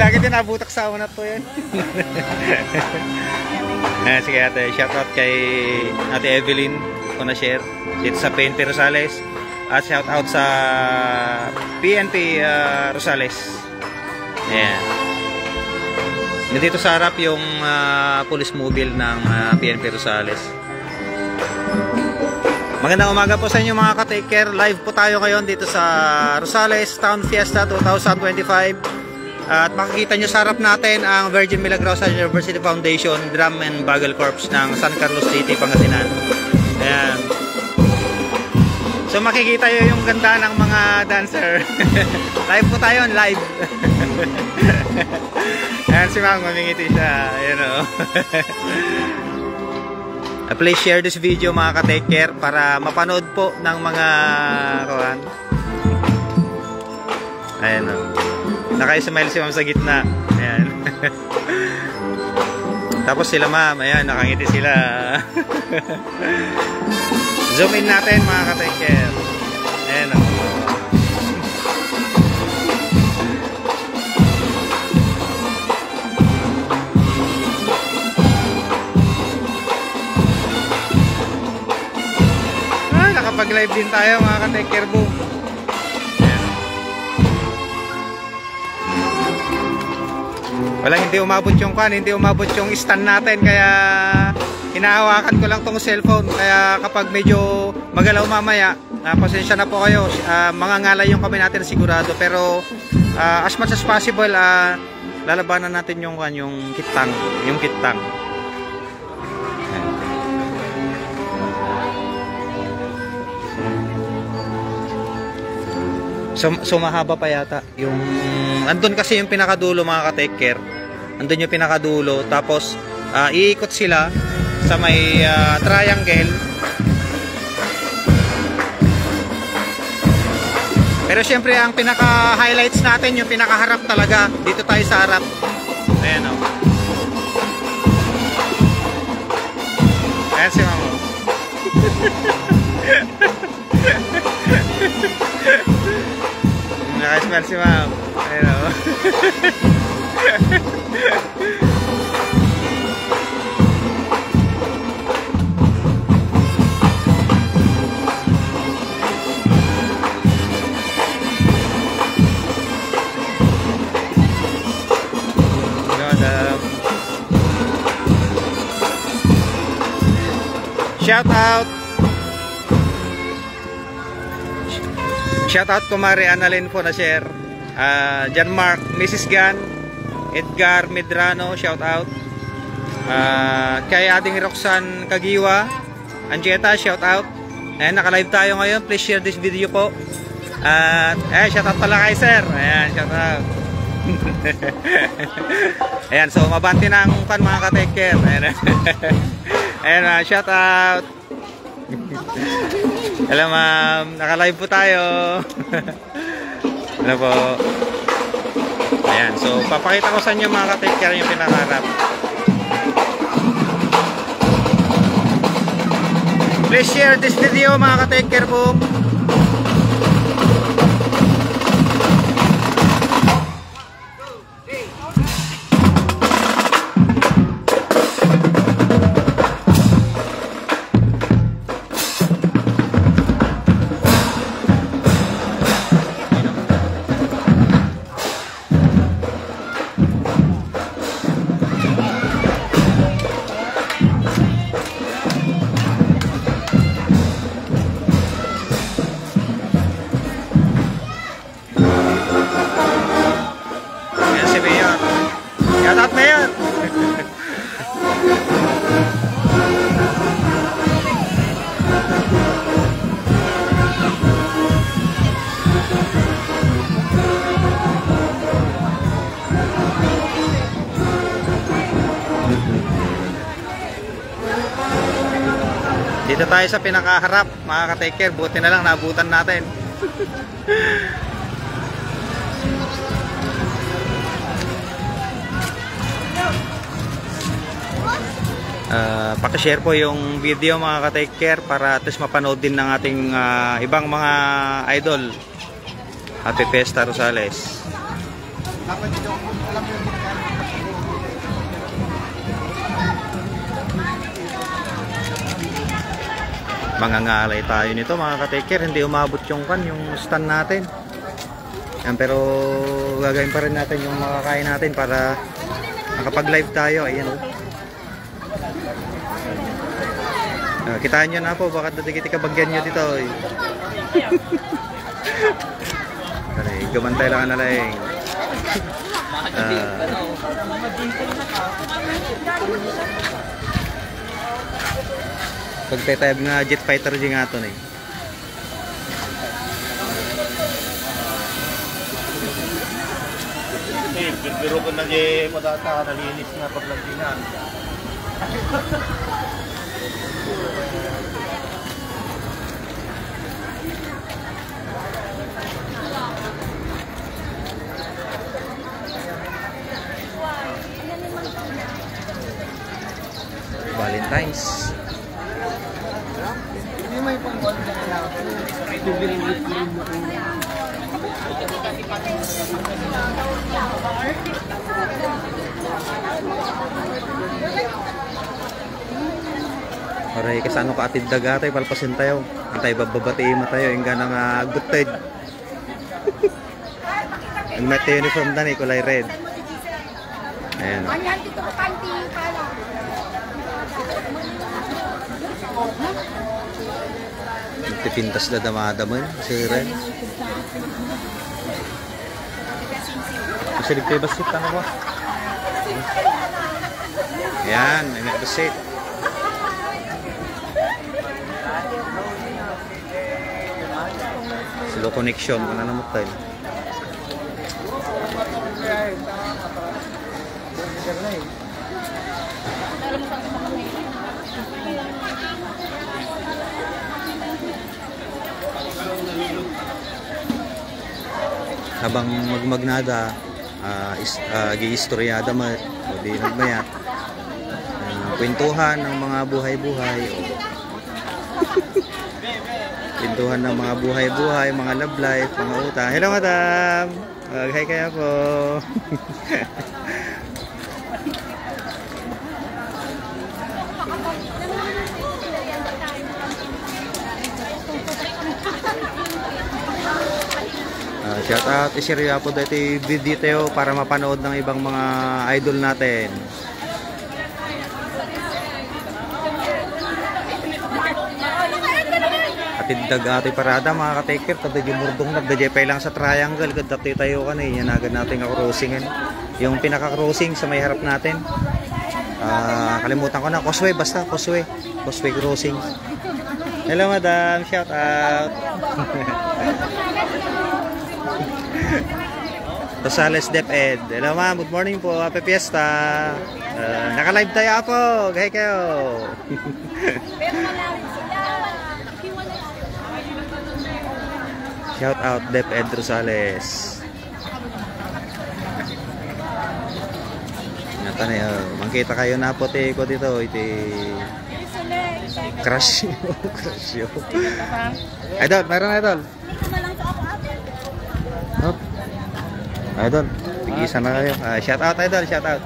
Lagi din nabutak sa una po yan. Sige ate, shoutout kay Ate Evelyn ko na share dito sa PNP Rosales. At shoutout sa PNP Rosales. Ayan. Dito sa harap yung police mobile ng PNP Rosales. Magandang umaga po sa inyo mga ka-take care. Live po tayo ngayon dito sa Rosales Town Fiesta 2025. At makikita nyo sa harap natin ang Virgin Milagrosa University Foundation Drum and Bugle Corps ng San Carlos City, Pangasinan. Ayan. So makikita nyo yung ganda ng mga dancer. Live po tayo, live. Ayan si Mang, mamingiti siya. Ayan o. Please share this video mga ka-take care para mapanood po ng mga kawan. Ayan o. Naka-smile si Ma'am sa gitna. Ayan. Tapos sila Ma'am, ayan, nakangiti sila. Zoom in natin mga ka-take care. Ayan o. Nakapag-live din tayo mga ka-take care boom. Wala, hindi umabot yung kan, hindi umabot yung stand natin, kaya hinahawakan ko lang tong cellphone. Kaya kapag medyo magalaw mamaya, pasensya na po kayo. Mga ngalay yung kami natin sigurado, pero as much as possible lalabanan natin yung kan, yung kitang, So mahaba pa yata yung andun kasi yung pinakadulo mga ka-take care. Andun yung pinakadulo, tapos iikot sila sa may triangle. Pero syempre ang pinaka-highlights natin yung pinakaharap talaga. Dito tayo sa harap. Ayan o. Ayan si Mamo. Naka-smell si Ma'am. Ayun o. Shout out. Shoutout ko Mari Annalyn po na share. John Mark, Mrs. Gan, Edgar Medrano, shoutout. Kay ating Roxanne Kagiwa, Anjeta, shoutout. Ayan, naka-live tayo ngayon. Please share this video po. Shoutout pala kay sir. Ayan, shoutout. Ayan, so mabanti na ang fan mga ka-take care. Ayan, ayan, shoutout. Hello ma'am, naka-live po tayo. Ano po. Ayan, so papakita ko sa inyo mga ka-take care yung pinakaharap. Please share this video mga ka-take care po. Shoutout na yan. Dito tayo sa pinakaharap mga ka-take care. Buti na lang naabutan natin. Pakishare po yung video mga ka-take care para at least mapanood din ng ating ibang mga idol. Happy Fiesta Rosales. Mangangalay tayo nito mga ka-taker. Hindi umabot yung stand natin. Yan, pero gagawin pa rin natin yung makakain natin para makapag-live tayo. Ayan o. Kitaan nyo na po, baka dadigit-ikabagyan nyo dito. Gamantay lang na lang. Pagtetayab nga jet fighter di nga ito na eh. Pero kung nag-madata, nalinis nga paglagdingan. Valentine's. Hindi may pang-1 na kailangan. Aray, kasano ka atid daga tayo, palpasin tayo. Antay bababatiin mo tayo, yung ganang agutid. Ang met uniform na ni, kulay red. Ayan. Nagpipintas na damadaman, si Ren. Kasi ligtay basit, ano ba? Ayan, may basit. Slow connection, kung ano mo tayo. Habang magmagnada, gi-istoryada mo, o di nagmayat. Kwentuhan ng mga buhay-buhay. Kwentuhan ng mga buhay-buhay, mga love life, mga utang. Hello madam! Hi kaya po. Shout out, isirya po dito video para mapanood ng ibang mga idol natin. Atid ati parada mga ka-taker, tadag yung murdong nagdajepay lang sa triangle, kadati tayo ka na yan agad natin ka-crossingin. Yung pinaka-crossing sa may harap natin. Kalimutan ko na, Causeway basta, Causeway crossing. Hello madam, shout out. Rosales DepEd. Hello ma'am, good morning po, happy fiesta. Naka-live tayo po, gaya kayo. Shout out DepEd Rosales. Nata na yun, mangkita kayo na po ko dito, iti crush yo. Idol, meron idol. Hop. Idol, tigisa na kayo. Shout out idol, shout out.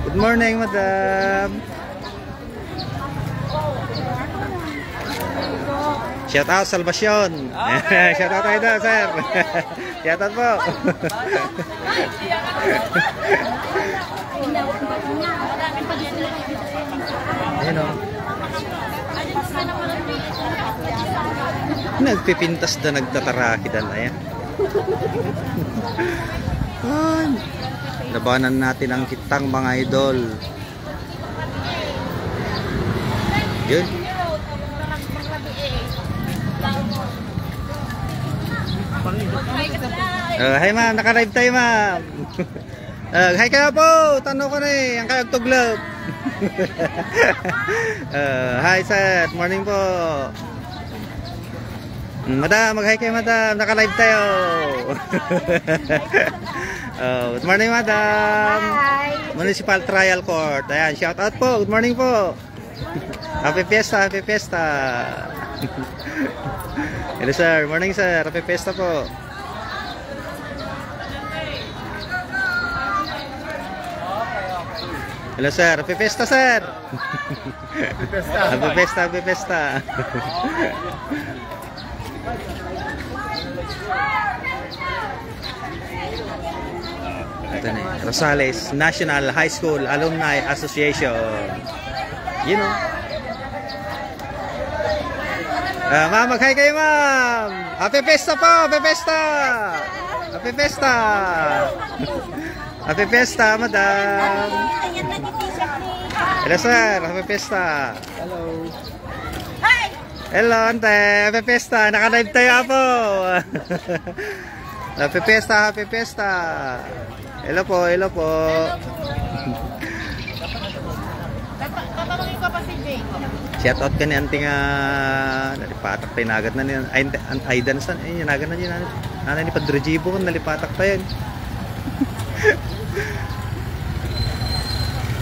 Good morning madam. Shout out Salvacion. Shout out idol sir. Shout out po. Ayun o. Nagpipintas na nagtatarakidan na yan. Labanan natin ang kitang mga idol. Yun. Hi ma'am, naka-live tayo ma'am. Hi kayo po, tanong ko na eh, ang kayag tuglog. Hi sir, morning po. Madam, mag-hi kayo madam, naka-live tayo. Good morning madam. Hi. Municipal Trial Court. Ayan, shout out po, good morning po. Happy fiesta, happy fiesta. Hello sir, morning sir, happy fiesta po. Hello sir, happy pesta sir. Happy pesta, happy pesta. Ito na, Rosales National High School Alumni Association. You know. Ma'am, mag-hi kayo ma'am. Happy pesta po, happy pesta. Happy pesta. Happy pesta, madam. Hello sir, happy pesta. Hello. Hello ante, happy pesta. Naka-live tayo po. Happy pesta, happy pesta. Hello po, hello po. Tatanungin ko pa si Jay. Shoutout ka ni anting nalipatak tayo nagad na niya. Ay, danasan. Ay, nagad na niya. Nanay ni Padre Jibo kung nalipatak tayo.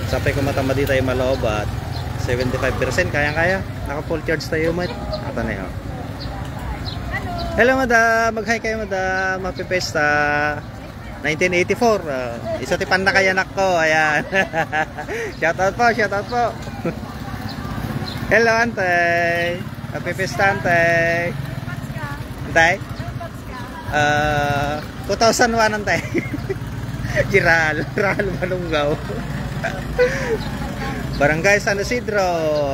Sapay ko matamadi tayo maloobat. 75%, kaya-kaya. Naka full charge tayo, mate. Ata na yun. Hello, madam. Mag-hi kayo, madam. Happy Pesta. 1984. Isa tipan na kaya anak ko. Ayan. Shoutout po, shoutout po. Hello, antay. Happy Pesta, antay. Antay? 2001, antay. Giral. Ral Malunggaw. Barangay San Isidro.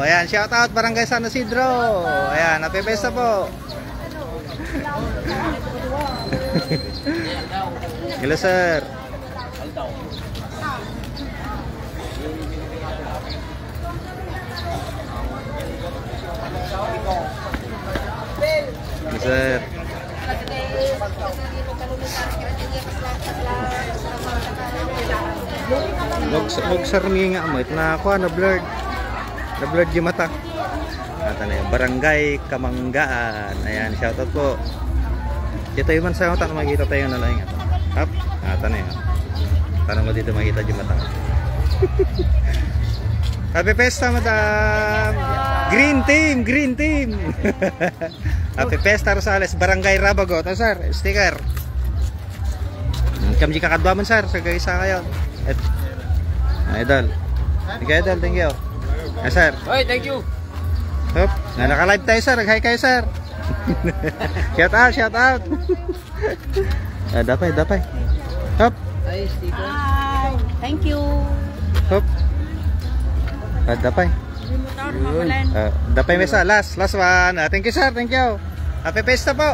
Ayan, shoutout Barangay San Isidro. Ayan, happy Pesta po. Hello, sir. Hello, sir. Wag sarmi nga mo ito na ako na blurred. Na blurred yung mata. At ano yun, Barangay Kamanggaan. Ayan, shoutout po. Dito yung man sa mata na makikita tayo na lang. Up. At ano yun. Tanong mo dito makita yung mata. Happy Pesta, madam. Green team, green team. Happy Pesta, Rosales, Barangay Rabago. Ito, sir, sticker. Kami kakadwa man, sir. Sa isa kayo. Idol. Thank you, idol. Thank you. Sir. Oy, thank you. Hop. Naka-live tayo, sir. Nag-hi kayo, sir. Shout out, shout out. Dapay, dapay. Hop. Hi, thank you. Hop. Dapay. Dapay mesa. Last one. Thank you, sir. Thank you. Happy Pesta po.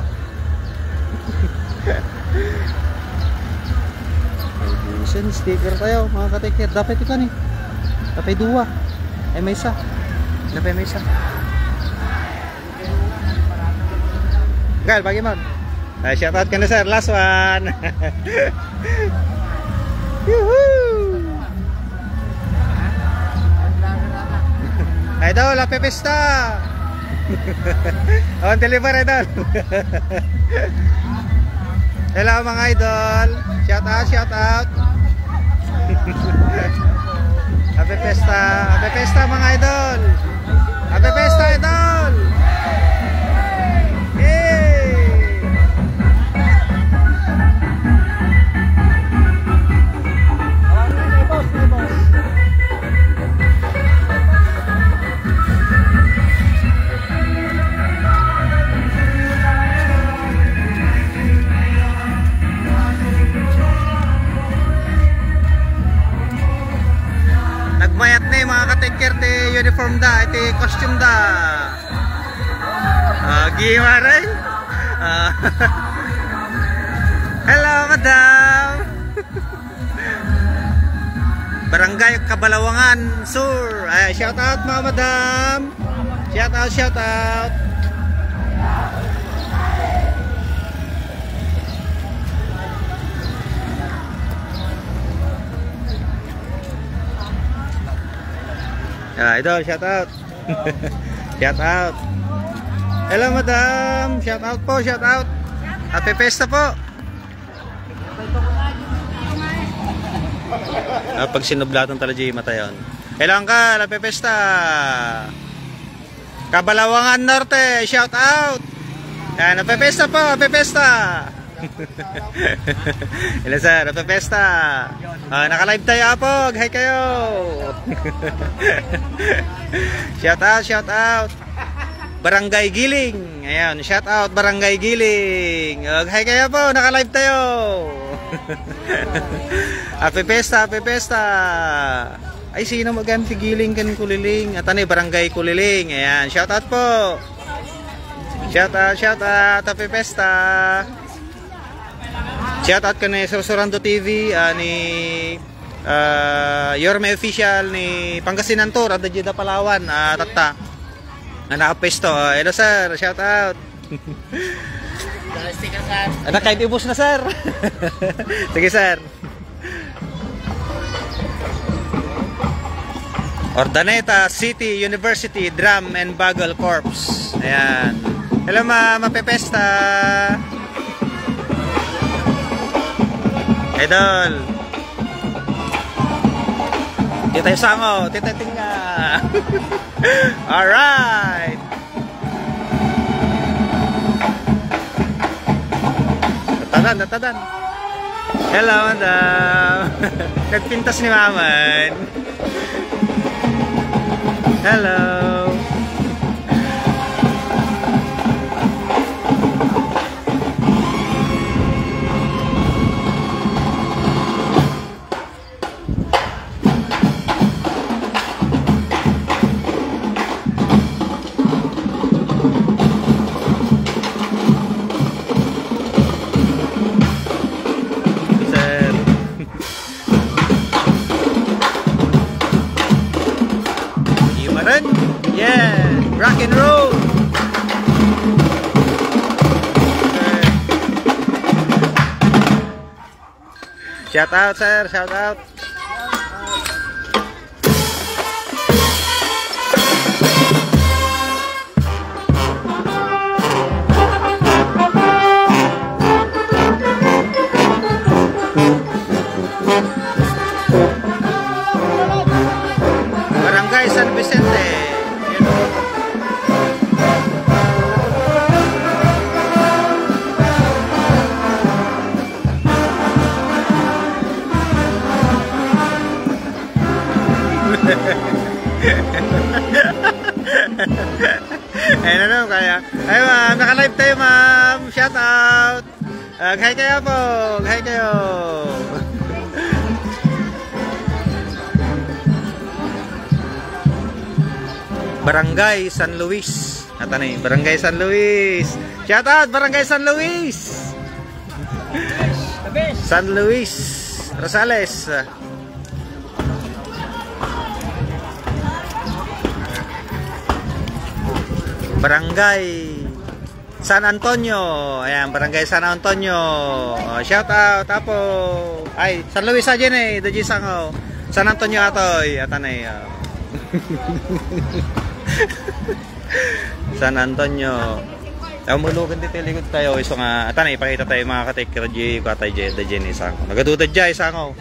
Sticker tayo mga katikir. Dapat ito ni. Dapat dua. Ay may isa. Dapat may isa. Gal, bagi mo. Shout out ka na, sir. Last one. Yuhuu. Idol, happy Pesta. On deliver, idol. Hello mga idol. Shout out, shout out. Happy Pesta mga idol. Happy Pesta, idol. Yay! Nagmayat na mga ka-take-care te uniform da, iti costume da. Gimaray. Hello, madam. Barangay Kabalawangan Sur. Ay, shout out mga madam. Shout out, shout out. Idol, shout out. Shout out. Hello, madam. Shout out po, shout out. Happy Pesta po. Pag sinublatan talaga yung mata yun. Hello, Uncle. Happy Pesta. Kabalawangan Norte. Shout out. Yan, Happy Pesta po. Happy Pesta. Hello sir, happy pesta. Naka-live tayo apog. Hi kayo. Shout out, shout out. Barangay Giling. Ayan, shout out Barangay Giling. Hi kayo po, naka-live tayo. Happy pesta, happy pesta. Ay, sino maganti Giling kan Kuliling? At ano, Barangay Kuliling. Ayan, shout out po. Shout out, happy pesta. Shout out ka ni Susurando TV, ni Yorme Official ni Pangasinan Tour, at Jeda Palawan, tata. Nakapesto. Hello sir, shout out. Anak kahit ibus na sir. Sige sir. Ordaneta City University Drum and Bugle Corps. Ayan. Hello ma'am, mapepesta. Idol. Dito tayo sango, titating nga. Alright. Natadan. Hello madam. Nagpintas ni maman. Hello. Yeah, rock and roll. Shout out sir, shout out. Barangay San Vicente. Ayun na kaya. Ay ma'am, naka-live tayo ma'am. Shout out. Hi kayo po. Hi kayo. Barangay San Luis. Ata na Barangay San Luis. Shout out Barangay San Luis. San Luis Rosales. Barangay San Antonio. Ayan, Barangay San Antonio. Shout out apo. Ay, San Luis aja nih, Daji Sango. San Antonio atoy, atanay. San Antonio. Mulugan dito likod tayo iso nga atanay ipakita tayo mga ka-take J katay Daji ni Sango. Nagaduda jay Sango.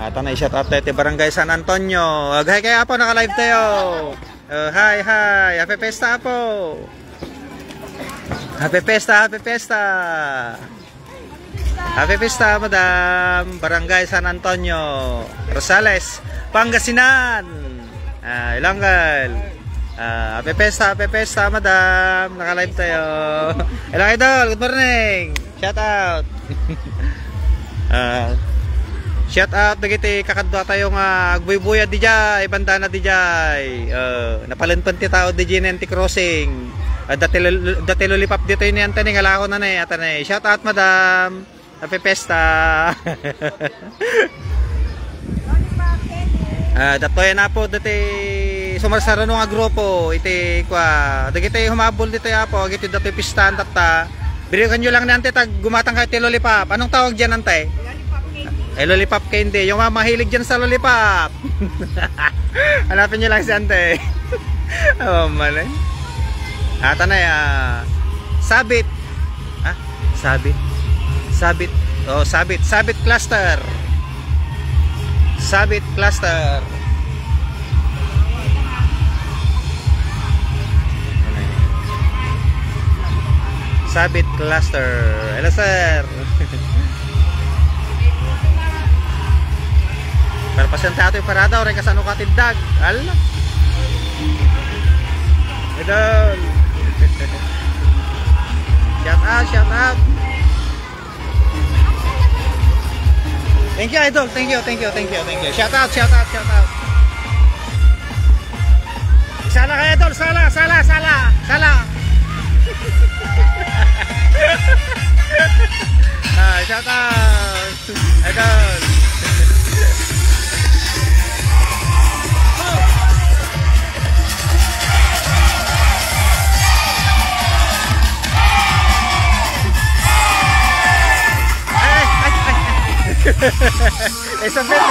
Atanay shout out tayo Barangay San Antonio. Aghay kaya apo naka-live tayo. Hi, happy pesta po. Happy pesta, happy pesta. Happy pesta, madam. Barangay San Antonio, Rosales, Pangasinan. Ilonggal. Happy pesta, madam. Naka-live tayo. Hello, idol. Good morning. Shout out. Shout out dagiti kakadwa tayo nga agbuy-buya di jay, bandana di jay. Napalenpan ti tao di Ginenti Crossing. Datelo lipap dito ni antene nga lako na nay atanay. Shout out madam. Happy pesta. Datoy na po dati sumarsaro nga grupo iti kwa. Dagiti humabol dito apo, giti datoy pistan tatta. Birikan nyo lang nante tag gumatang kay lollipop. Anong tawag diyan nante? Lollipop kayo hindi. Yung mga mahilig dyan sa lollipop. Hanapin nyo lang si ante. Oh, malay. Ata na sabit. Sabit. Sabit. Oh, sabit. Sabit cluster. Sabit cluster. Sabit cluster. Hello sir. Pero pasyente yung parada, oray kasano ka tindag. Ala. Idol. Shout out, shout out. Thank you, Idol. Thank you. Shout out. Sala ka, Idol. Sala. Shout out. Idol. Isang bet.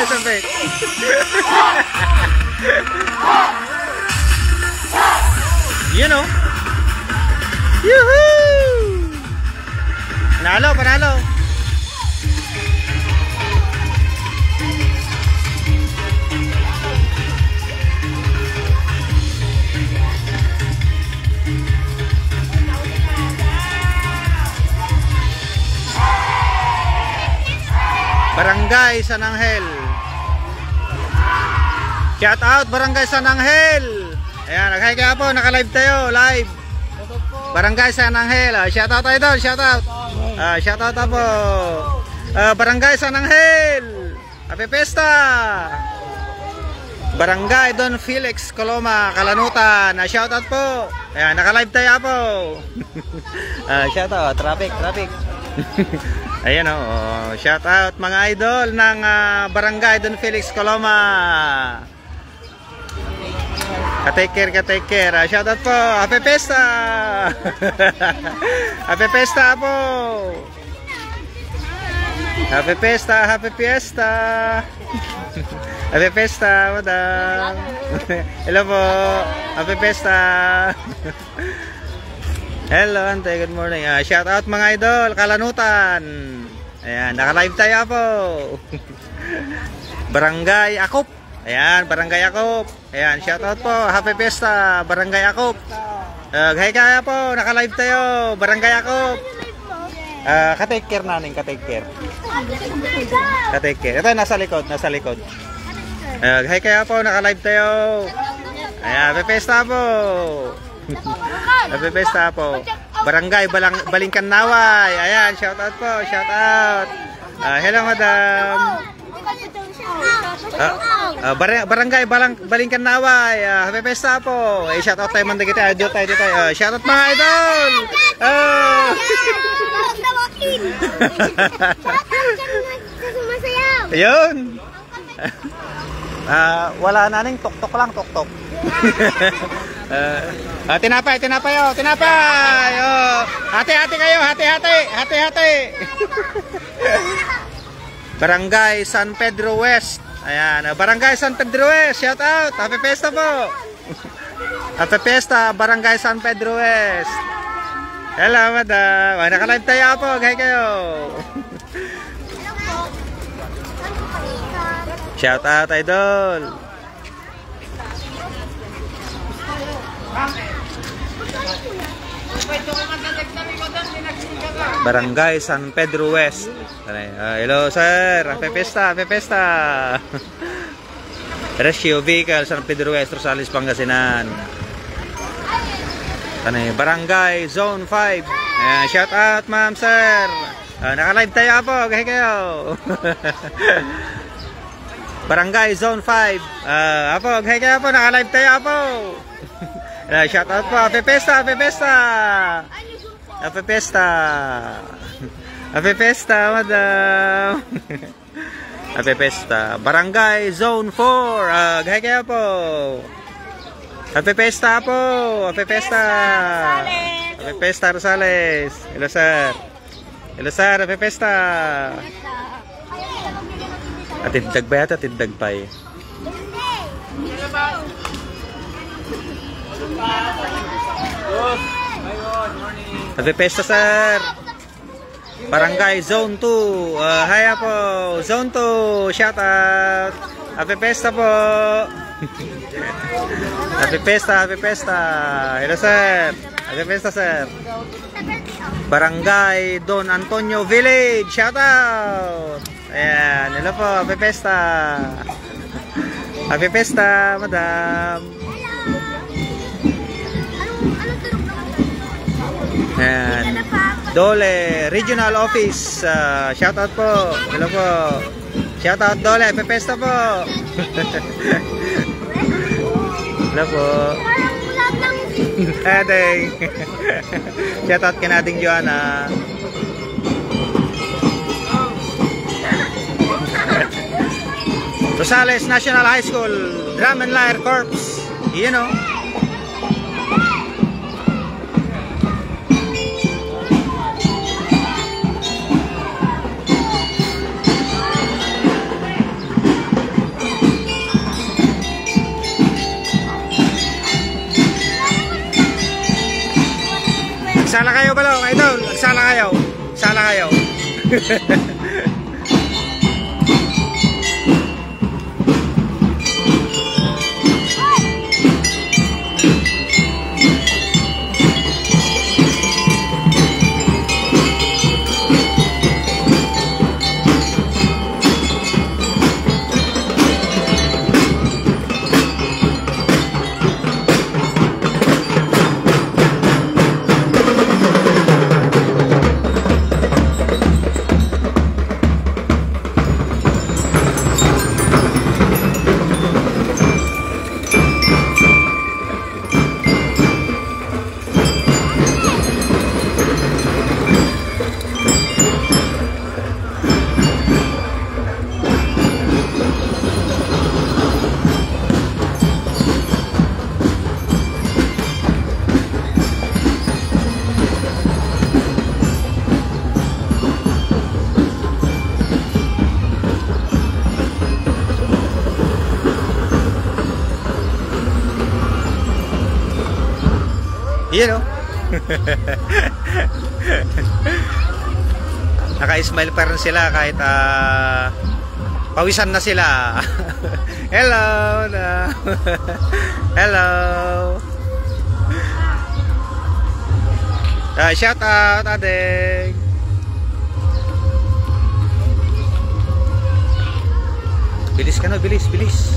You know. Yoo-hoo! Panalo. Barangay San Angel. Shout out Barangay San Angel. Ayan, nag-hi kaya po, naka-live tayo, live. Barangay San Angel. Shout out Idol, shout out. Shout out po. Barangay San Angel. Happy Fiesta. Barangay Don Felix Coloma, Kalanutan. Shout out po. Ayan, naka-live tayo po. Shout out, traffic. Ayan shout out mga idol ng Barangay Don Felix Coloma. Ka-take care. Shout out po. Happy Fiesta. Happy Fiesta po. Happy Fiesta. Happy Fiesta, madam. Hello po. Happy Fiesta. Hello, ante. Good morning. Shout out mga idol, Kalanutan. Ayan, naka-live tayo po. Barangay Akop. Ayan, Barangay Akop. Ayan, shout out po. Happy Fiesta, Barangay Akop. Hi kaya po, naka-live tayo. Barangay Akop. Ka-take care nanin, ka-take care. Ito, nasa likod. Hi kaya po, naka-live tayo. Ayan, Happy Fiesta po. Happy Fiesta po. Barangay Balingkan Naway. Ayan, shout out po, shout out. Hello madam. Barangay Balingkan Naway. Happy Fiesta po. Shout out tayo man dito tayo. Shout out mga idol. Ayun. Wala na ning tok-tok lang, tok-tok. Tinapay. Hati-hati kayo, hati-hati. Barangay San Pedro West. Ayan, Barangay San Pedro West. Shout out. Happy Fiesta po. Happy Fiesta, Barangay San Pedro West. Hello, madam. Naka-live tayo po. Hi kayo. Shout out, idol. Barangay San Pedro West. Hello, sir. Happy Fiesta. Rescue Vehicle San Pedro West, Rosales, Pangasinan. Barangay Zone 5. Shout out, ma'am, sir. Naka-live tayo po. Hi kayo. Barangay Zone 5. Hi kayo po. Naka-live tayo po. Shout out po. Happy Fiesta. Happy Fiesta, madam. Happy Fiesta. Barangay Zone 4. Hi kayo po. Happy Fiesta po. Happy Fiesta, Rosales. Hello, sir. Happy Fiesta. Tindag ba yata? Tindag pa eh. Happy Fiesta, sir. Barangay Zone 2. Hi po. Zone 2. Shout out. Happy Fiesta po. Happy Fiesta. Hello, sir. Happy Fiesta, sir. Barangay Don Antonio Village. Shout out. Ayan. Hello po. Happy Fiesta. Happy Fiesta, madam. Ayan. Dole, Regional Office. Shout out po. Hello po. Shout out Dole, Happy Fiesta po. Hello po. Adeng. Shout out kay nating Joanna. Rosales National High School Drum and Lyre Corps. You know. Nagsala kayo ba lang, idol? Nagsala kayo. Sala kayo. You know. Naka-smile pa rin sila kahit pawisan na sila. Hello na. Hello. Shout out Adeng. Bilis ka na, bilis, bilis.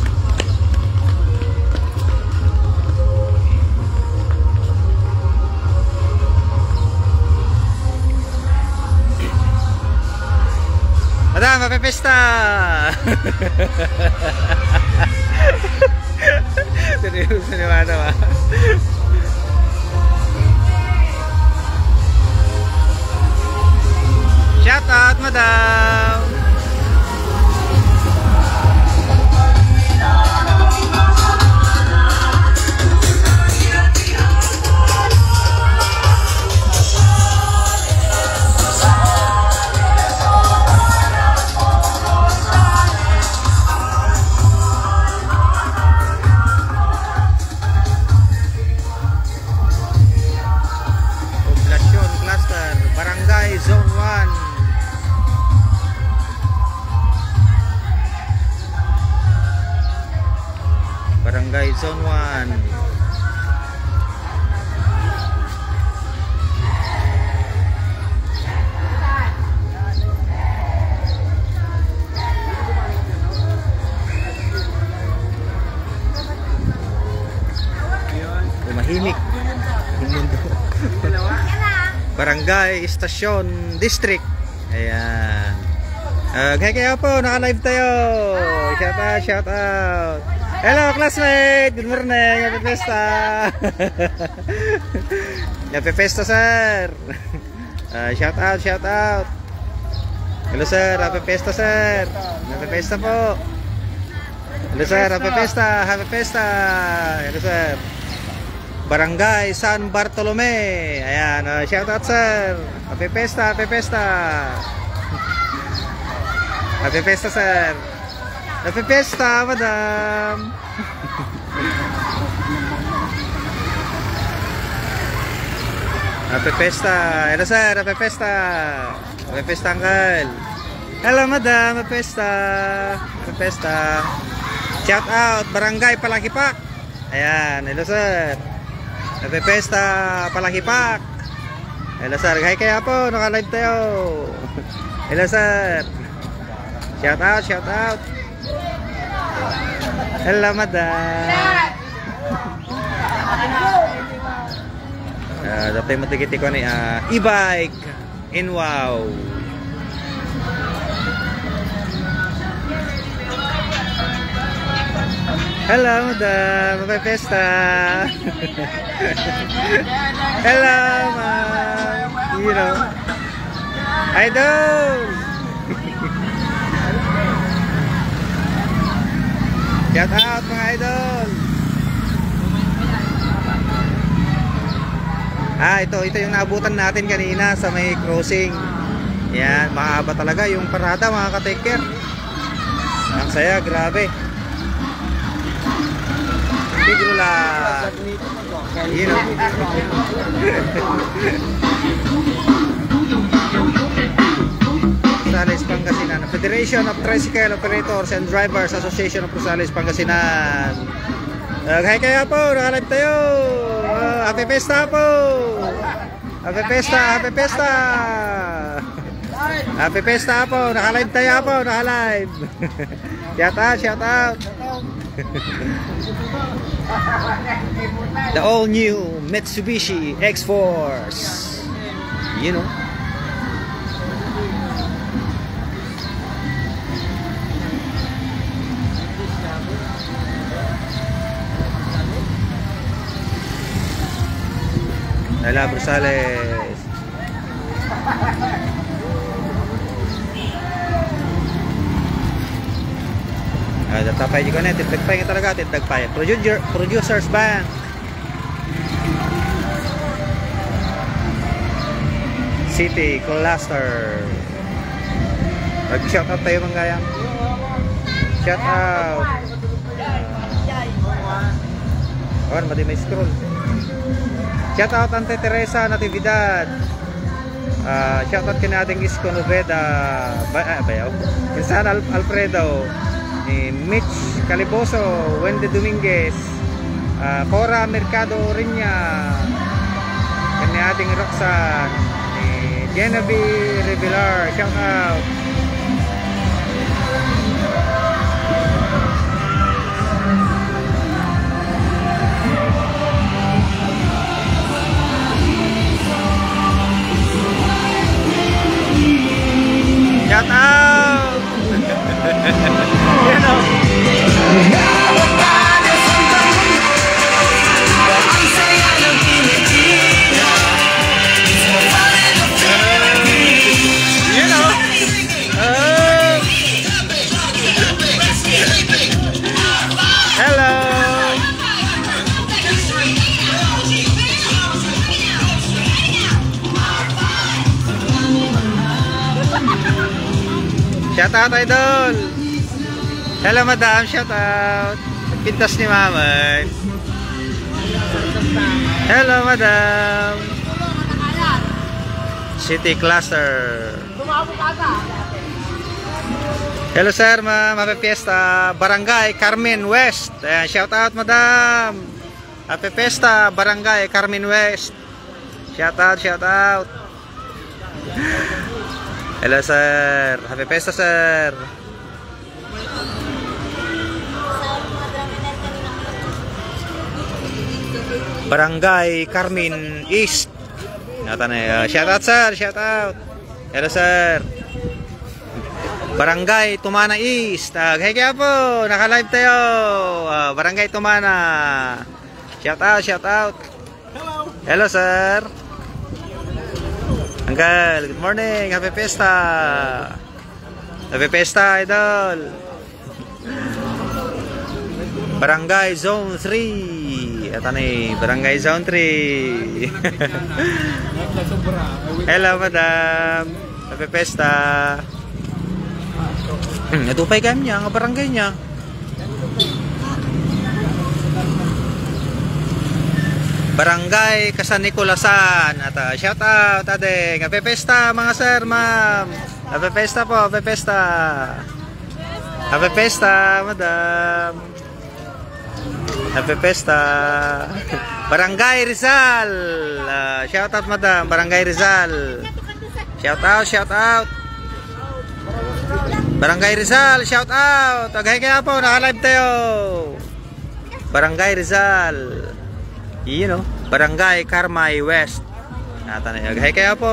Madam, Happy Fiesta! Seryoso ni Madam, ah. Shout out, Madam! Barangay Zone 1. Barangay Zone 1. Mahimik yung mundo. Barangay Stasyon District. Ayan. Kaya po, naka-live tayo. Shout out, shout out. Hello classmate, good morning. Happy Fiesta. Happy Fiesta sir. Shout out, shout out. Hello sir, Happy Fiesta sir. Happy Fiesta po. Hello sir, Happy Fiesta, Happy Fiesta. Hello sir. Barangay San Bartolome. Ayan, shout out sir. Happy Fiesta, Happy Fiesta. Happy Fiesta sir. Happy Fiesta, madam. Happy Fiesta. Hello sir, Happy Fiesta. Happy Fiesta uncle. Hello madam, Happy Fiesta. Happy Fiesta. Shout out Barangay Palakipak. Ayan, hello sir. Happy Fiesta, Palakipak. Hello sir, hi kaya po, naka-live tayo. Hello sir. Shout out, shout out. Hello, madam. Dapat mo tigiti ko ni e-bike in wow. Hello, madam. Happy Fiesta. Hello, ma'am. You know. Idol. Shout out mga idol. Ito yung naabutan natin kanina sa may crossing. Yan, mahaba talaga yung parada mga ka-take care. Ang saya, grabe. Bigla. You know. Rosales, Pangasinan. Federation of Tricycle Operators and Drivers Association of Rosales, Pangasinan. Hi kaya po, nakalive tayo. Happy Fiesta po. Happy Fiesta, Happy Fiesta. Happy Fiesta po, nakalive tayo po, nakalive. Shout out, shout out. The all new Mitsubishi X-Force. You know. Hello, Rosales. Tatapay juga na, titagpay nga talaga, titagpay. Producers Bank. City Cluster. Mag-shout out tayo mga gayang. Shout out. Awan, madi may scroll. Shout out Ante Teresa Natividad. Shout out kina ating Isko Noveda. Bayaw. Insan Alfredo. Ni Mitch Caliboso, Wendy Dominguez, Cora Mercado Rinya, kani ating Roxanne, ni Genevieve Revelar, shout out. Shout out. You know. You know. Hello. Shout out, idol. Hello, madam. Shout out. Pintas ni Mamay. Hello, madam. City Cluster. Hello, sir, ma'am. Happy Fiesta. Barangay Carmen West. Ayan, shout out, madam. Happy Fiesta. Barangay Carmen West. Shout out, shout out. Hello, sir. Happy Fiesta, sir. Barangay Carmen East. Shout out, sir. Shout out. Hello, sir. Barangay Tumana East. Hey, kaya po. Naka-live tayo. Barangay Tumana. Shout out, shout out. Hello, sir. Uncle, good morning. Happy Fiesta. Happy Fiesta, idol. Barangay Zone 3. Ito na Barangay Zone 3. Hello, madam. Happy Fiesta. Natupay kami niya, ang barangay niya. Barangay Kasan Nicolasan. At shout out adeng. Happy Fiesta mga sir, ma'am. Happy Fiesta po, happy Fiesta. Happy Fiesta, madam. Happy Fiesta. Barangay Rizal. Shout out, madam. Barangay Rizal. Shout out, shout out. Barangay Rizal, shout out. Agay kaya po, naka-live tayo. Barangay Rizal. You know, Barangay Carmay West. Agay kaya po.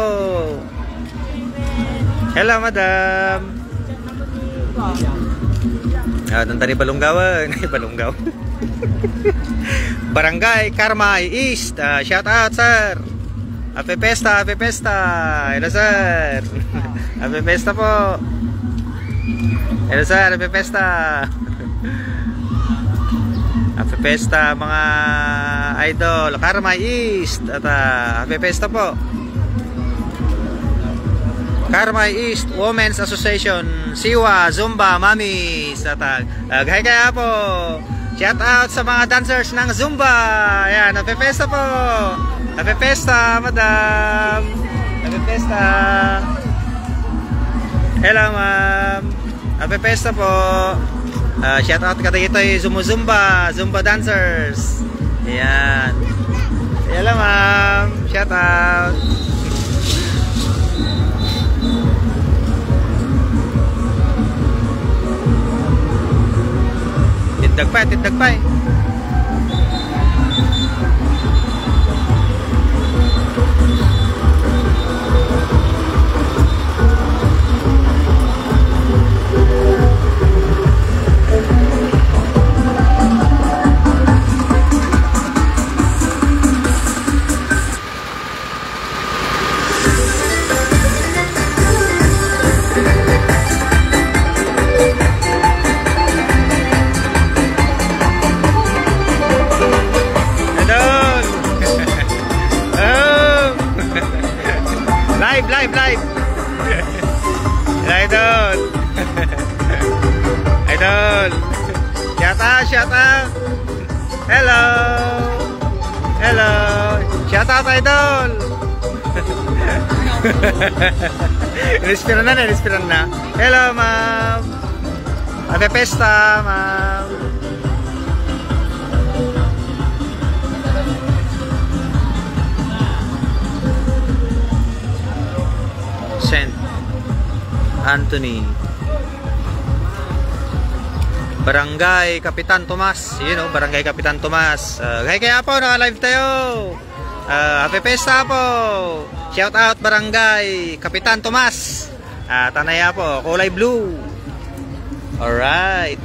Hello, madam. Tantari Balunggawan. Balunggaw. Barangay Carmay East. Shout out, sir. Happy Pesta, Happy Pesta. Hello, sir. Happy Pesta po. Hello, sir. Happy Pesta. Happy Pesta, mga idol. Carmay East. At Happy Pesta po. Carmay East Women's Association, Siwa, Zumba, Mamis. At hi kaya po. Shout out sa mga dancers ng Zumba. Ayan, Happy Pesta po. Happy Pesta, madam. Happy Pesta. Hello, ma'am. Happy Pesta po. Shout out ka dito ay Zumba dancers. Ayan. Hello, ma'am. Shout out. Tindag pa. Live. Idol. Shout out. Hello. Shout out, idol. Respiran na. Hello, ma'am. Happy Pesta, ma'am. St. Anthony, Barangay Kapitan Tomas. Barangay Kapitan Tomas. Kaya po, naka-live tayo. Happy Pesta po. Shout out Barangay Kapitan Tomas. Tanaya po, kulay blue. Alright.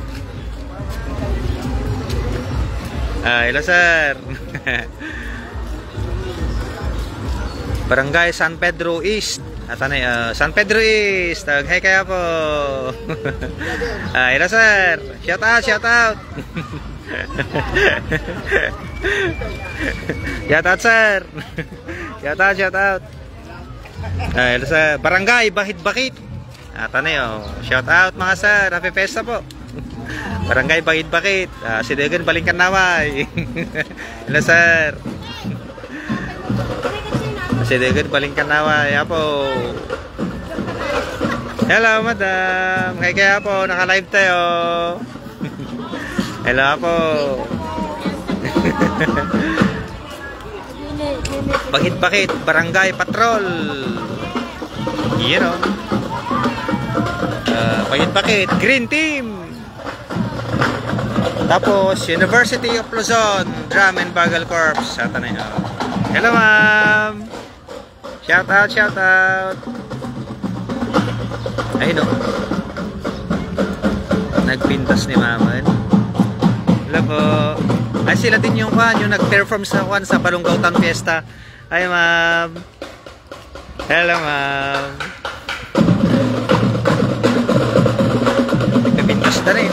Hello, sir. Barangay San Pedro East. San Pedro East. Hi kaya po. Hello, sir. Shout out. Shout out, sir. Shout out. Hello, sir. Barangay Bahid-Bakit. Shout out, mga sir. Happy Pesta po. Barangay Bahid-Bakit. Sidegan Balingkan Naway. Hello, sir. Sidegan Balingkan Naway. Apo. Hello, madam. Kaya po, naka-live tayo. Hello po. Bakit Barangay Patrol. Bakit Green Team. Tapos University of Luzon Drum and Bugle Corps. Hello, ma'am. Shout out. Ayun, nagpintas ni mama. Hello po. Ay, sila din yung nag-perform sa Balunggaw Town Fiesta. Hi, ma'am. Hello, ma'am. Nagpintas na rin.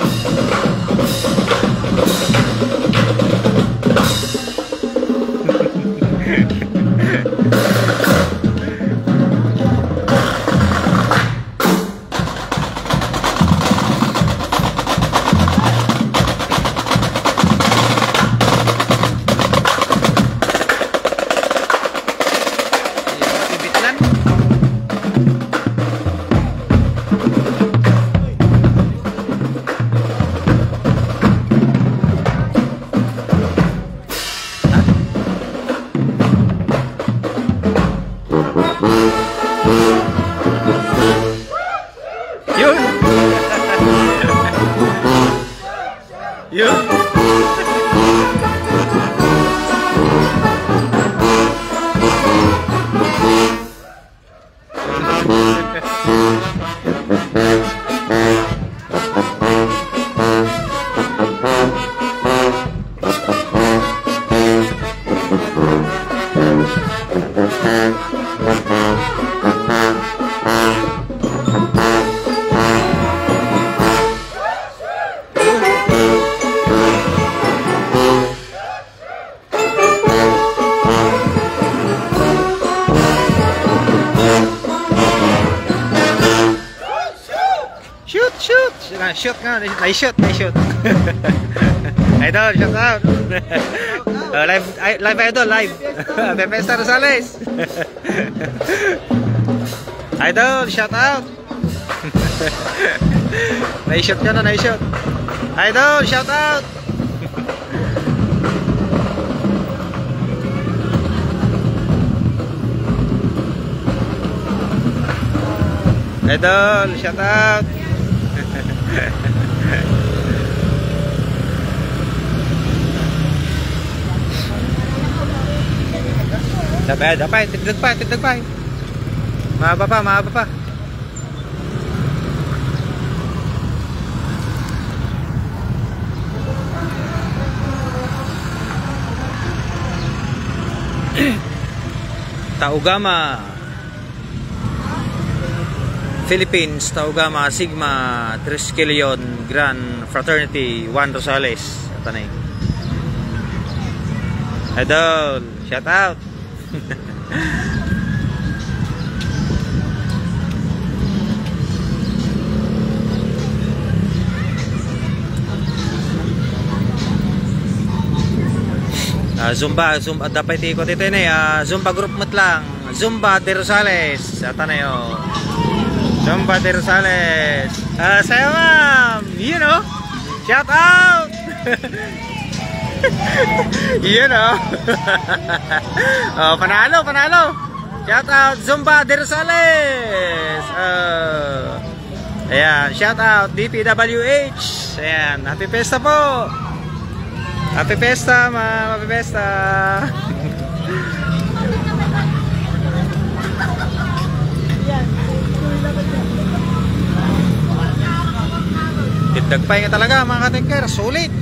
Shoot nga, na-shoot. Idol, shout out. Live idol, live. Pepesta Rosales. Idol, shout out. Na-shoot ka na, na-shoot. Idol, shout out. Idol, shout out. Dapat, tindag pa. Mahaba pa. Taugama Philippines, Taugama Sigma Triskelion Grand Fraternity 1 Rosales. Ito na yun. Idol, shout out. Zumba dapat ikot ito na Zumba group mo't lang. Zumba de Rosales. Ito na yun. Zumba de Rosales. Sayo ma'am. You know. Shout out. You know. Panalo. Shout out Zumba de Rosales. Ayan, shout out DPWH. Ayan, happy pesta po. Happy pesta, ma'am. Happy pesta. Dagpay nga talaga mga katingker. Sulit.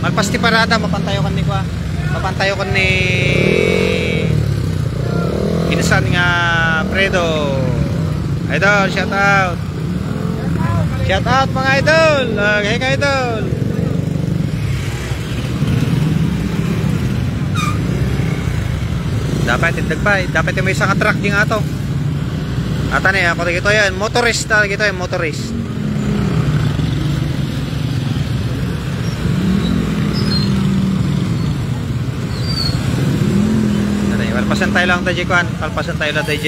Magpasti parada, mapantayo kan ni Pinasan nga Fredo. Idol, shout out. Shout out mga idol. Okay ka idol. Dapat yung may isang truck yung ato. Ata na ako dito yan, motorist talaga ito, motorist. Palpasan tayo lang tayo Kwan, palpasan tayo lang tayo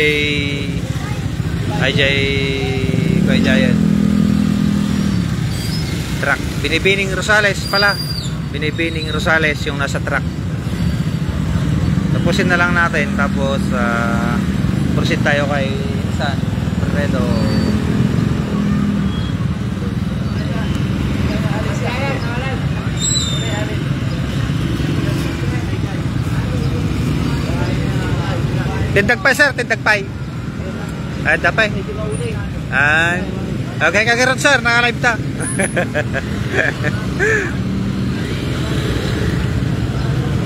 Kuya Giant. Truck, Binibining Rosales pala. Binibining Rosales yung nasa truck. Tapusin na lang natin, tapos proceed tayo kay San Fredo. Tindagpay sir, tindagpay. Dapay. Okay kagaron sir, naka-live ta.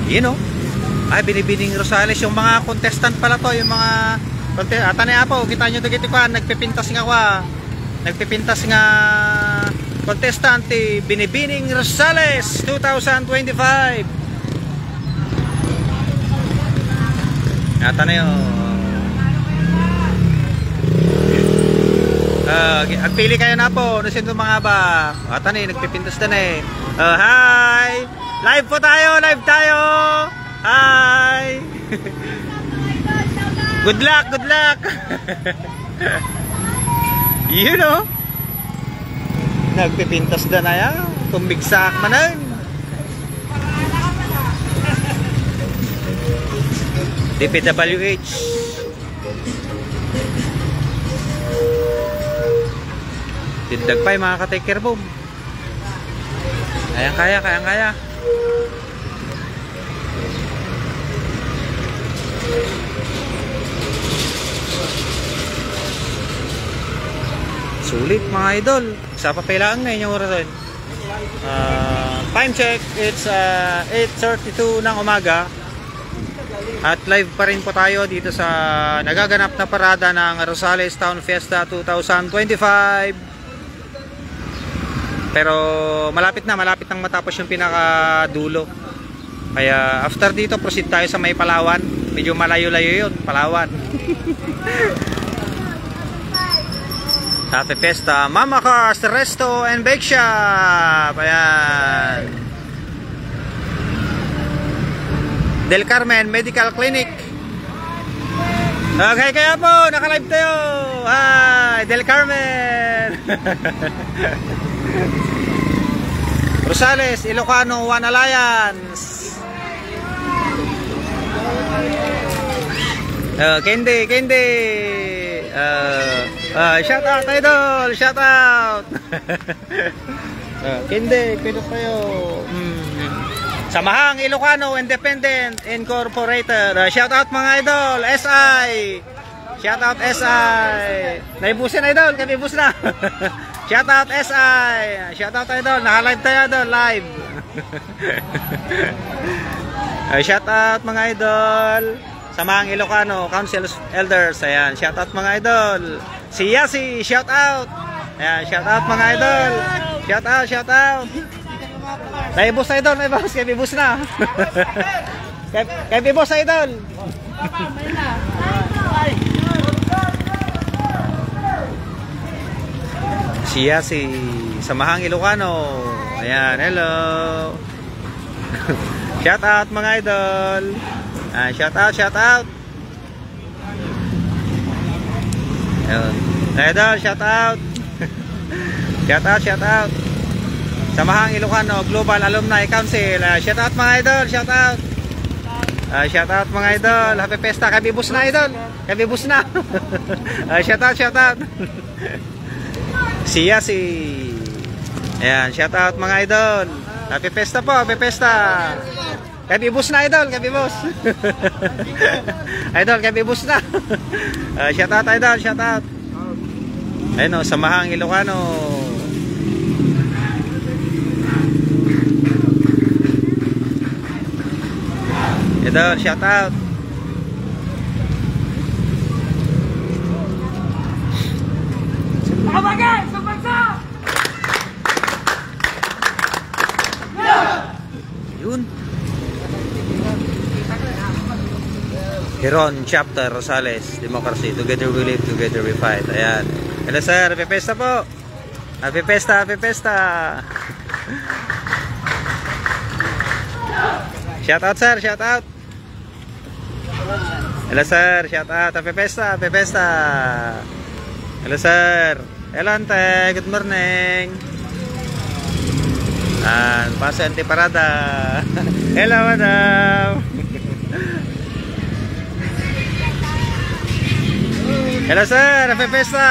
You know. Binibining Rosales yung mga contestant pala to, yung mga ata na po, kita nyo dito ko, nagpipintas nga contestant Binibining Rosales 2025. Ata na yun. Agpili kayo na po, nasin mga ba? Ata na yun, nagpipintas na eh. Hi! Live po tayo, live tayo! Hi! Good luck, good luck! You know? Nagpipintas na na yan. Tumbigsak manan. DPWH. Tindagpay mga ka-taker boom. Kayang kaya. Sulit mga idol. Sa papilaan ngayon yung oras. Time check, it's 8:32 ng umaga. At live pa rin po tayo dito sa nagaganap na parada ng Rosales Town Fiesta 2025. Pero malapit nang matapos yung pinakadulo. Kaya after dito proceed tayo sa may Palawan. Medyo malayo-layo yun, Palawan. Happy Fiesta, Mama Cars Resto and Bake Shop. Ayan. Del Carmen Medical Clinic. Okay, kaya po, naka-live tayo. Hi, Del Carmen. Rosales, Ilocano, One Alliance. Candy. Shout out, idol. Shout out. Candy, pwede kayo. Samahang Ilocano Independent Incorporated. Shout out mga idol. SI. Shout out SI. Naibusin idol, kabibus na. Shout out SI. Shout out idol. Naka-live tayo idol, live. Shout out mga idol. Samahang Ilocano Council Elders. Ayan, shout out mga idol. Si Yasi, shout out. Ayan, shout out mga idol. Shout out. Naibus na idol, naibus. Kaya bibus na. Kaya bibus na idol. Siya si Samahang Ilocano. Ayan, hello. Shout out mga idol. Shout out. Ayan. Idol, shout out. Shout out. Samahang Ilocano Global Alumni Council. Shout out mga idol, shout out. Shout out mga idol. Happy Fiesta, kabibus na idol. Kabibus na. Shout out. Siya si. Ayan, shout out mga idol. Happy Fiesta po, happy Fiesta. Kabibus na idol, kabibus. Idol, kabibus na. Shout out idol, shout out. Ayun o, Samahang Ilocano. Idol, shout out. Kabagay sa bansa! Yun. Hiron Chapter Rosales Democracy. Together we live, together we fight. Ayan. Hello sir, happy Fiesta po. Happy Fiesta. Shout out sir, shout out. Hello sir, shout out. Happy Fiesta. Hello sir. Hello ante, good morning. Pasente parada. Hello madam. Hello sir, happy Fiesta.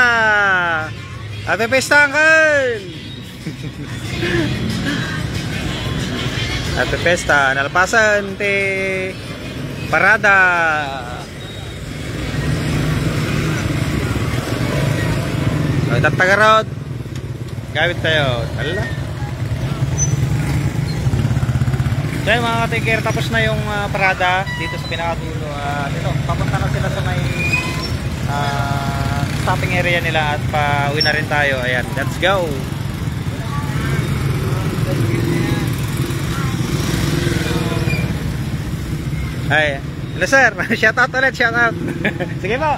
Happy Fiesta uncle. Happy Fiesta, nalpasan ti parada. Tatagarod. Gawit tayo. Hala. So yung mga ka-take-care, tapos na yung parada dito sa pinakadulo. Dito, papunta na sila sa may stopping area nila at pauwi na rin tayo. Ayan, let's go. Ay, hello sir. Shout out ulit, shout out. Sige po.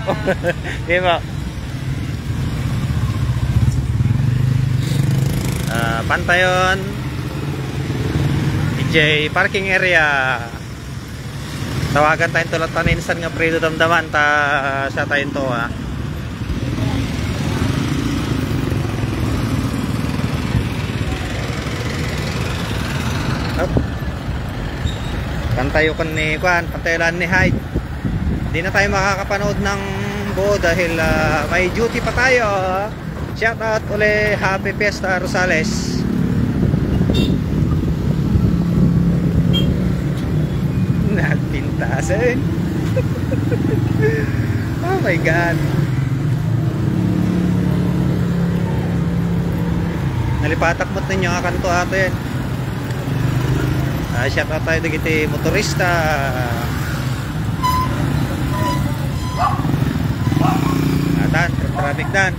Sige po. Pantayon DJ parking area. Tawagan tayong tulad taninsan nga predo damdaman ta sa tayon to ha. Pantayo kan ni Kwan, pantayolan ni Hyde. Hindi na tayo makakapanood ng buo dahil may duty pa tayo. Shout out uli, happy Fiesta Rosales. Nagpintasin. Oh my god. Nalipatak mo't ninyo ang kanto ato yan. Shout out tayo dito motorista. Dan, traffic dan.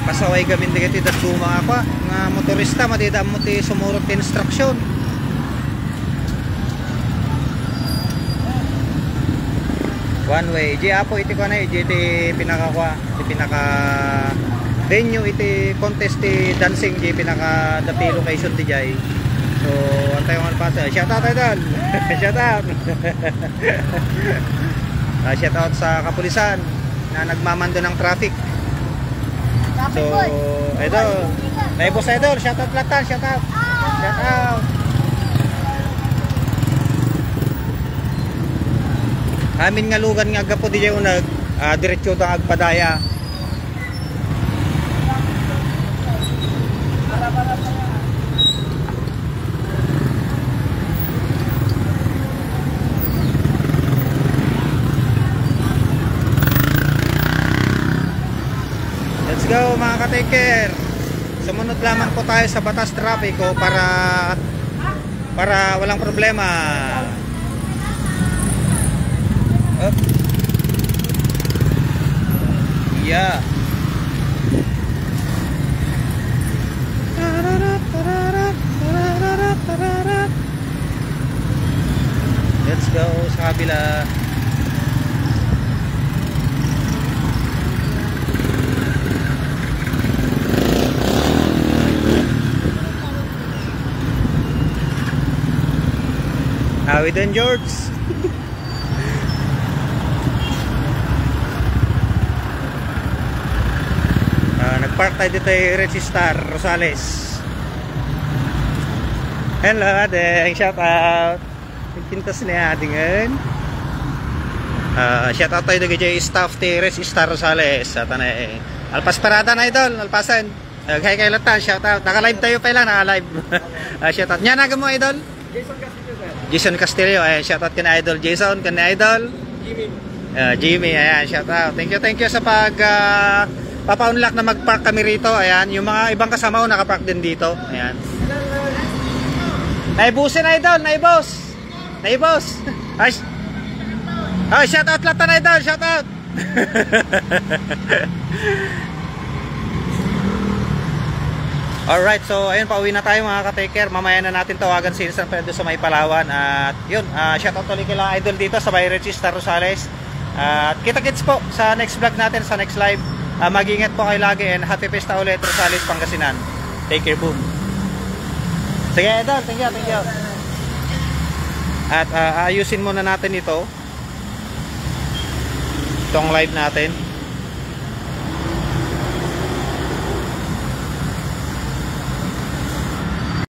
Pasaway gamin dito dat mga pa nga motorista madidam mo ti sumurot ti instruction. One way. Di apo iti ko na iti pinaka venue iti contest ti dancing di pinaka dati location ti jay. So antay mo pa sa shout out idol. Shout out. Shout out sa kapulisan na nagmamando ng traffic. So idol. Naibos idol, shout out latan, shout out. Shout out. Amin nga lugan nga gapo di yung diretso ta agpadaya. Let's go mga ka-taker. Sumunod lamang po tayo sa batas trapiko para walang problema. Up. Yeah. Let's go sa kabila. How we doing, George? Nagpark tayo dito ay Registar Rosales. Hello adeng, shout out. Pintas niya adingan. Shout out tayo dito kay staff ti Registar Rosales. At alpas parada na idol, alpasan. Kay latan, shout out. Naka-live tayo pa lang, naka-live. Shout out. Nya naga mo idol? Jason Castillo. Ayan, shout out kina idol Jason, kina idol Jimmy. Ayan, shout out. Thank you sa pag papa-unlock na mag-park kami rito. Ayan, yung mga ibang kasama ko nakapark din dito. Ayan. Naibusin idol, naibos. Ay, shout out latan idol, shout out. Alright, so ayun, pauwi na tayo mga ka-taker. Mamaya na natin tawagan si San Pedro sa May Palawan. At yun, shout out ulit kila idol dito sa Bay Registar Rosales. At kita-kits po sa next vlog natin, sa next live. Mag-ingat po kayo lagi and happy pesta ulit Rosales, Pangasinan. Take care, boom. Sige idol, thank you. At ayusin muna natin itong live natin.